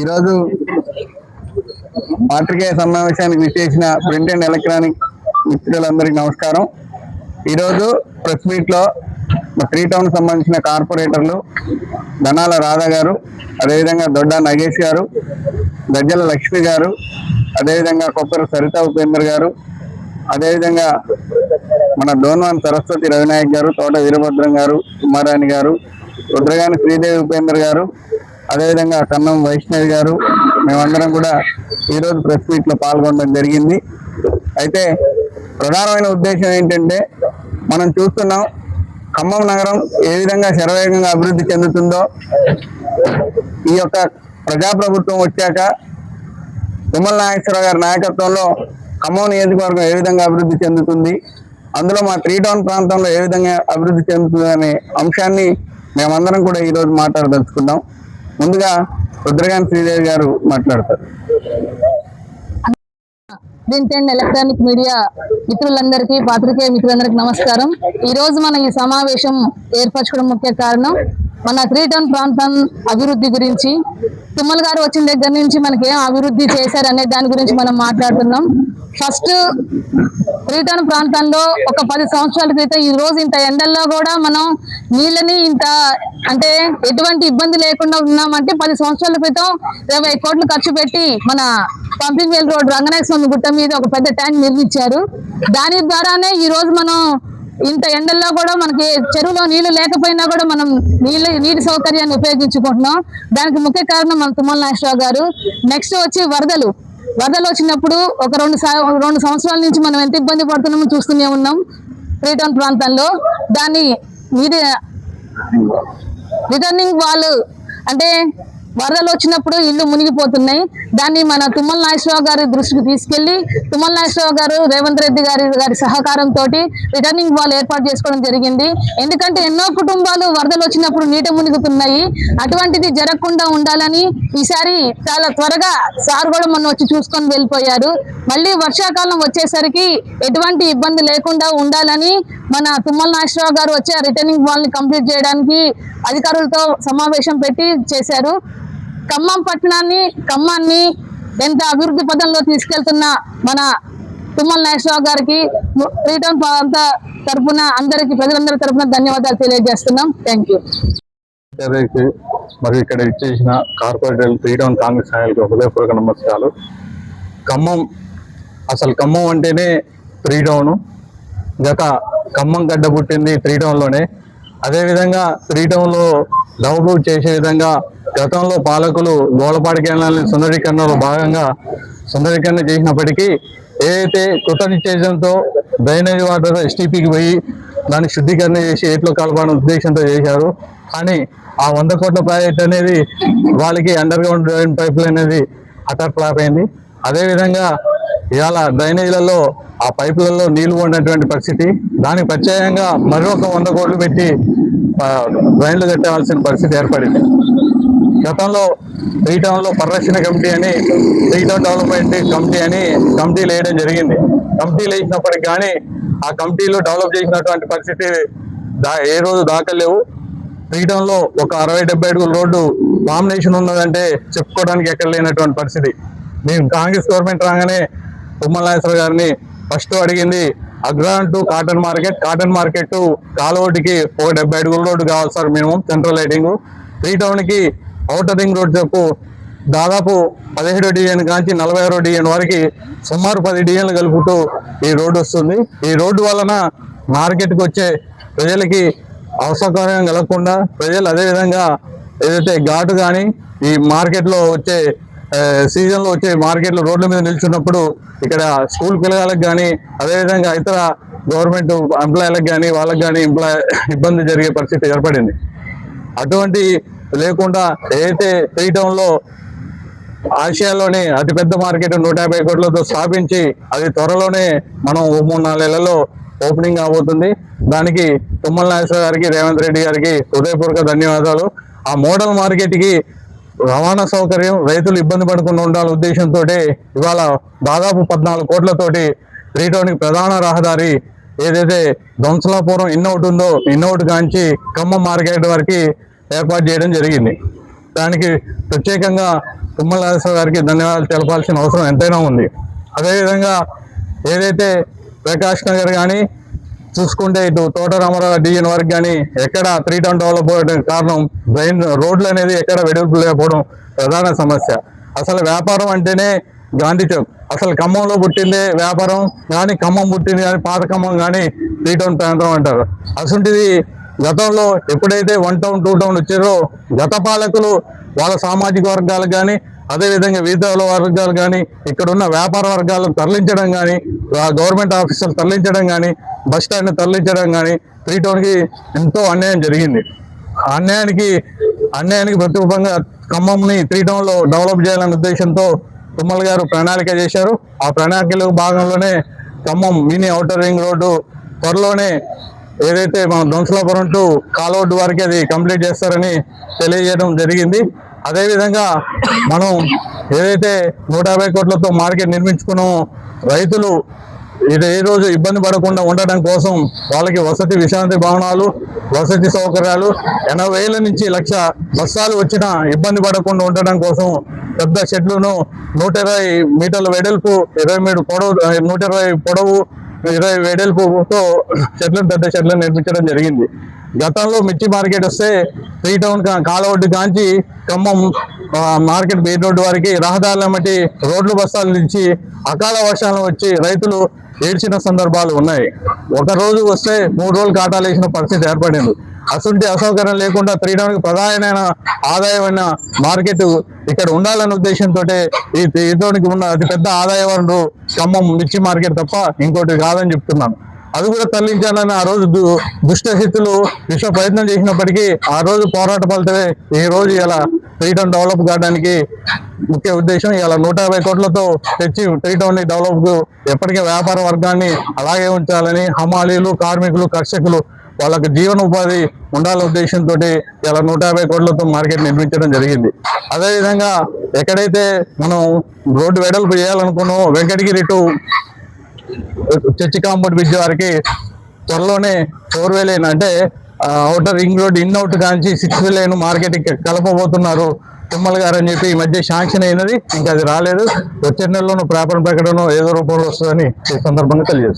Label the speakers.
Speaker 1: ఈరోజు పాత్రికేయ సమావేశానికి విచ్చేసిన ప్రింట్ అండ్ ఎలక్ట్రానిక్ మిత్రులందరికీ నమస్కారం. ఈరోజు ప్రెస్ మీట్లో త్రీ టౌన్ సంబంధించిన కార్పొరేటర్లు ధనాల రాధా గారు, అదేవిధంగా దొడ్డా నగేష్ గారు, గజ్జల లక్ష్మి గారు, అదేవిధంగా కొప్పర సరిత ఉపేందర్ గారు, అదేవిధంగా మన డోన్వాన్ సరస్వతి రవినాయక్ గారు, తోట వీరభద్రం గారు, కుమారాణి గారు, రుద్రగాని శ్రీదేవి ఉపేందర్ గారు, అదేవిధంగా కన్నం వైష్ణవి గారు, మేమందరం కూడా ఈరోజు ప్రెస్ మీట్లో పాల్గొనడం జరిగింది. అయితే ప్రధానమైన ఉద్దేశం ఏంటంటే, మనం చూస్తున్నాం ఖమ్మం నగరం ఏ విధంగా శరవేగంగా అభివృద్ధి చెందుతుందో, ఈ యొక్క ప్రజాప్రభుత్వం వచ్చాక తుమ్మల నాగేశ్వరరావు గారి నాయకత్వంలో ఖమ్మం నియోజకవర్గం ఏ విధంగా అభివృద్ధి చెందుతుంది, అందులో మా త్రీ టౌన్ ప్రాంతంలో ఏ విధంగా అభివృద్ధి చెందుతుంది అనే అంశాన్ని మేమందరం కూడా ఈరోజు మాట్లాడదలుచుకున్నాం. ముందుగా రుద్రగాని శ్రీదేవి గారు మాట్లాడతారు.
Speaker 2: ప్రింట్ అండ్ ఎలక్ట్రానిక్ మీడియా మిత్రులందరికీ, పాత్రికేయ మిత్రులందరికీ నమస్కారం. ఈ రోజు మన ఈ సమావేశం ఏర్పరచుకోవడం ముఖ్య కారణం మన త్రీ టౌన్ ప్రాంతం అభివృద్ధి గురించి. తుమ్మల గారు వచ్చిన దగ్గర నుంచి మనకి ఏం అభివృద్ధి చేశారనే దాని గురించి మనం మాట్లాడుతున్నాం. ఫస్ట్ త్రీ టౌన్ ప్రాంతంలో ఒక 10 సంవత్సరాల క్రితం ఈ రోజు ఇంత ఎండల్లో కూడా మనం నీళ్ళని ఇంత అంటే ఎటువంటి ఇబ్బంది లేకుండా ఉన్నామంటే 10 సంవత్సరాల క్రితం 20 కోట్లు ఖర్చు పెట్టి మన పంపింగ్ వెల్ రోడ్ రంగనాయక స్వామి గుట్ట మీద ఒక పెద్ద ట్యాంక్ నిర్మించారు. దాని ద్వారానే ఈ రోజు మనం ఇంత ఎండల్లో కూడా మనకి చెరువులో నీళ్లు లేకపోయినా కూడా మనం నీటి సౌకర్యాన్ని ఉపయోగించుకుంటున్నాం. దానికి ముఖ్య కారణం మన తుమ్మల నాగేశ్వరరావు గారు. నెక్స్ట్ వచ్చి వరదలు వచ్చినప్పుడు ఒక 2 సంవత్సరాల నుంచి మనం ఎంత ఇబ్బంది పడుతున్నామో చూస్తూనే ఉన్నాం త్రీ టౌన్ ప్రాంతంలో. దాన్ని రిటర్నింగ్ వాల్ అంటే వరదలు వచ్చినప్పుడు ఇల్లు మునిగిపోతున్నాయి. దాన్ని మన తుమ్మల నాగేశ్వరరావు గారి దృష్టికి తీసుకెళ్లి తుమ్మల నాగేశ్వరరావు గారు, రేవంత్ రెడ్డి గారి సహకారంతో రిటర్నింగ్ వాల్ ఏర్పాటు చేసుకోవడం జరిగింది. ఎందుకంటే ఎన్నో కుటుంబాలు వరదలు వచ్చినప్పుడు నీట మునిగుతున్నాయి. అటువంటిది జరగకుండా ఉండాలని ఈసారి చాలా త్వరగా సార్ కూడా మొన్న వచ్చి చూసుకొని వెళ్ళిపోయారు. మళ్ళీ వర్షాకాలం వచ్చేసరికి ఎటువంటి ఇబ్బంది లేకుండా ఉండాలని మన తుమ్మల నాగేశ్వరరావు గారు వచ్చి ఆ రిటర్నింగ్ వాల్ ని కంప్లీట్ చేయడానికి అధికారులతో సమావేశం పెట్టి చేశారు. ఖమ్మాన్ని ఎంత అభివృద్ధి పదంలో తీసుకెళ్తున్న మన తుమ్మల నాగేశ్వరరావు గారికి త్రీ టౌన్ ప్రాంత తరఫున అందరికి ప్రజలందరి తరఫున ధన్యవాదాలు తెలియజేస్తున్నాం. Thank you.
Speaker 1: మరి ఇక్కడ ఇచ్చేసిన కార్పొరేటర్ త్రీ టౌన్ కాంగ్రెస్ నాయకులకు హృదయపూర్వక నమస్కారాలు. ఖమ్మం అంటేనే త్రీ టౌన్. ఖమ్మం గడ్డ పుట్టింది త్రీ టౌన్లోనే. అదేవిధంగా త్రీ టౌన్లో డెవలప్ చేసే విధంగా గతంలో పాలకులు గోళపాడి కేంద్రాలని సుందరీకరణలో భాగంగా సుందరీకరణ చేసినప్పటికీ ఏదైతే కృత నిశ్చయంతో డ్రైనేజ్ వాటర్ ఎస్టీపీకి పోయి దాన్ని శుద్ధీకరణ చేసి ఏట్లో కలపాలనే ఉద్దేశంతో చేశారు. కానీ ఆ 100 కోట్ల ప్రాజెక్ట్ అనేది వాళ్ళకి under ground drain pipe line అనేది అటర్ ఫ్లాప్ అయింది. అదేవిధంగా ఇవాళ డ్రైనేజీలలో ఆ పైపులలో నీళ్లు ఉన్నటువంటి పరిస్థితి. దానికి ప్రత్యేకంగా మరొక 100 కోట్లు పెట్టి డ్రైన్లు కట్టవలసిన పరిస్థితి ఏర్పడింది. గతంలో త్రీ టౌన్లో పరిరక్షణ కమిటీ అని, త్రీ టౌన్ డెవలప్మెంట్ కమిటీ అని కమిటీలు వేయడం జరిగింది. కమిటీలు వేసినప్పటికి కానీ ఆ కమిటీలు డెవలప్ చేసినటువంటి పరిస్థితి ఏ రోజు దాఖలేవు. త్రీ టౌన్లో ఒక 60-70 అడుగుల రోడ్డు కాంబినేషన్ ఉన్నదంటే చెప్పుకోవడానికి ఎక్కడ లేనటువంటి పరిస్థితి. మేము కాంగ్రెస్ గవర్నమెంట్ రాగానే తుమ్మల నాగేశ్వరరావు గారిని ఫస్ట్ అడిగింది అగ్రహారం టు కాటన్ మార్కెట్ కాలువటికి ఒక 70 అడుగుల రోడ్డు కావాలి sir minimum central lighting. Three టౌన్కి ఔటర్ రింగ్ రోడ్ చెప్పు దాదాపు 17 డివిజన్ కాంచి 46 డివిజన్ వరకు సుమారు 10 డివిజన్లు కలుపుతూ ఈ రోడ్డు వస్తుంది. ఈ రోడ్డు వలన మార్కెట్కి వచ్చే ప్రజలకి అసౌకర్యం కలగకుండా ప్రజలు అదేవిధంగా ఏదైతే ఘాటు కానీ ఈ మార్కెట్లో వచ్చే సీజన్లో వచ్చే మార్కెట్లో రోడ్ల మీద నిల్చున్నప్పుడు ఇక్కడ స్కూల్ పిల్లలకు కానీ అదేవిధంగా ఇతర గవర్నమెంట్ ఎంప్లాయీలకు కానీ వాళ్ళకి కానీ ఇబ్బంది జరిగే పరిస్థితి ఏర్పడింది. అటువంటి లేకుండా ఏదైతే త్రీ టౌన్లో ఆసియాలోనే అతిపెద్ద మార్కెట్ 150 కోట్లతో స్థాపించి అది త్వరలోనే మనం 3-4 నెలల్లో ఓపెనింగ్ అవబోతుంది. దానికి తుమ్మల నాగేశ్వర గారికి, రేవంత్ రెడ్డి గారికి హృదయపూర్వక ధన్యవాదాలు. ఆ మోడల్ మార్కెట్కి రవాణా సౌకర్యం, రైతులు ఇబ్బంది పడకుండా ఉండాలనే ఉద్దేశంతో ఇవాళ దాదాపు 14 కోట్లతోటి త్రీ టౌన్కి ప్రధాన రహదారి ఏదైతే ధ్వంసలాపురం ఇన్నౌట్ ఉందో ఇన్నౌట్ కాంచి ఖమ్మం మార్కెట్ వరకు ఏర్పాటు చేయడం జరిగింది. దానికి ప్రత్యేకంగా తుమ్మల నాగేశ్వరరావు గారికి ధన్యవాదాలు తెలపాల్సిన అవసరం ఎంతైనా ఉంది. అదేవిధంగా ఏదైతే ప్రకాష్ నగర్ కానీ చూసుకుంటే ఇటు తోట రామారావు డివిజన్ వరకు కానీ ఎక్కడ 3 టౌన్ డెవలప్ అవ్వడానికి కారణం రోడ్లు అనేది ఎక్కడ వెడల్పు లేకపోవడం ప్రధాన సమస్య. అసలు వ్యాపారం అంటేనే గాంధీ చౌక్. అసలు ఖమ్మంలో పుట్టిందే వ్యాపారం కానీ, ఖమ్మం పుట్టింది కానీ, పాత ఖమ్మం కానీ 3 టౌన్ ప్రాంతం అంటారు. అసలుంటిది గతంలో ఎప్పుడైతే 1 టౌన్ 2 టౌన్ వచ్చారో గత పాలకులు వాళ్ళ సామాజిక వర్గాలకు కానీ, అదేవిధంగా వివిధ వర్గాలు కానీ, ఇక్కడ ఉన్న వ్యాపార వర్గాలను తరలించడం కానీ, గవర్నమెంట్ ఆఫీసులు తరలించడం కానీ, బస్ స్టాండ్ తరలించడం కానీ 3 టౌన్కి ఎంతో అన్యాయం జరిగింది. ఆ అన్యాయానికి ప్రతిరూపంగా ఖమ్మంని 3 టౌన్లో డెవలప్ చేయాలనే ఉద్దేశంతో తుమ్మల గారు ప్రణాళిక చేశారు. ఆ ప్రణాళికలో భాగంలోనే Khammam mini outer ring road త్వరలోనే ఏదైతే మన దొంసలాపురం టు కాలవడ్డు వరకు అది కంప్లీట్ చేస్తారని తెలియజేయడం జరిగింది. అదేవిధంగా మనం ఏదైతే 150 కోట్లతో మార్కెట్ నిర్మించుకున్నామో రైతులు ఏ రోజు ఇబ్బంది పడకుండా ఉండడం కోసం వాళ్ళకి వసతి విశ్రాంతి భవనాలు, వసతి సౌకర్యాలు 80,000 నుంచి 1,00,000 బస్తాలు వచ్చినా ఇబ్బంది పడకుండా ఉండడం కోసం పెద్ద షెడ్లను 120 మీటర్ల వెడల్పు, 20 మీటర్ పొడవు, 120 పొడవు, 20 వెడల్పుతో పెద్ద షెడ్లను నిర్మించడం జరిగింది. గతంలో మిర్చి మార్కెట్ వస్తే 3 టౌన్ కాలవడ్డు కాంచి ఖమ్మం మార్కెట్ మెయిన్ రోడ్డు వారికి రహదారుల మట్టి రోడ్లు బస్తాలు నుంచి అకాల వర్షాలు వచ్చి రైతులు ఏడ్చిన సందర్భాలు ఉన్నాయి. ఒక రోజు వస్తే 3 రోజులు కాటాలు వేసిన పరిస్థితి ఏర్పడింది. అసలు అసౌకర్యం లేకుండా 3 టౌన్కి ప్రధానమైన ఆదాయమైన మార్కెట్ ఇక్కడ ఉండాలనే ఉద్దేశంతో ఈ 3 టౌన్కి ఉన్న అతిపెద్ద ఆదాయ వనరు ఖమ్మం మిర్చి మార్కెట్ తప్ప ఇంకోటి కాదని చెప్తున్నాను. అది కూడా తరలించాలని ఆ రోజు దుష్టశక్తులు విశ్వ ప్రయత్నం చేసినప్పటికీ ఆ రోజు పోరాట ఫలితమే ఈ రోజు ఇలా 3 టౌన్ డెవలప్ కావడానికి ముఖ్య ఉద్దేశం. ఇలా 150 కోట్లతో తెచ్చి 3 టౌన్ డెవలప్ ఎప్పటికీ వ్యాపార వర్గాన్ని అలాగే ఉంచాలని, హమాలీలు, కార్మికులు, కర్షకులు వాళ్ళకి జీవన ఉపాధి ఉండాలనే ఉద్దేశంతో ఇలా 150 కోట్లతో మార్కెట్ నిర్మించడం జరిగింది. అదేవిధంగా ఎక్కడైతే మనం రోడ్డు వెడల్పు చేయాలనుకున్నామో Venkatagiri to church compound bridge వారికి త్వరలోనే 4 వే లైన్ అంటే outer ring road in out కాంచి 6 వే లైన్ మార్కెట్ కలపబోతున్నారు తుమ్మల గారు అని చెప్పి ఈ మధ్య శాంక్షన్ అయినది. ఇంకా అది రాలేదు. వచ్చే నెలలోనూ పేపర్ ప్రకటన ఏదో రూపంలో వస్తుందని ఈ సందర్భంగా తెలియజేస్తుంది.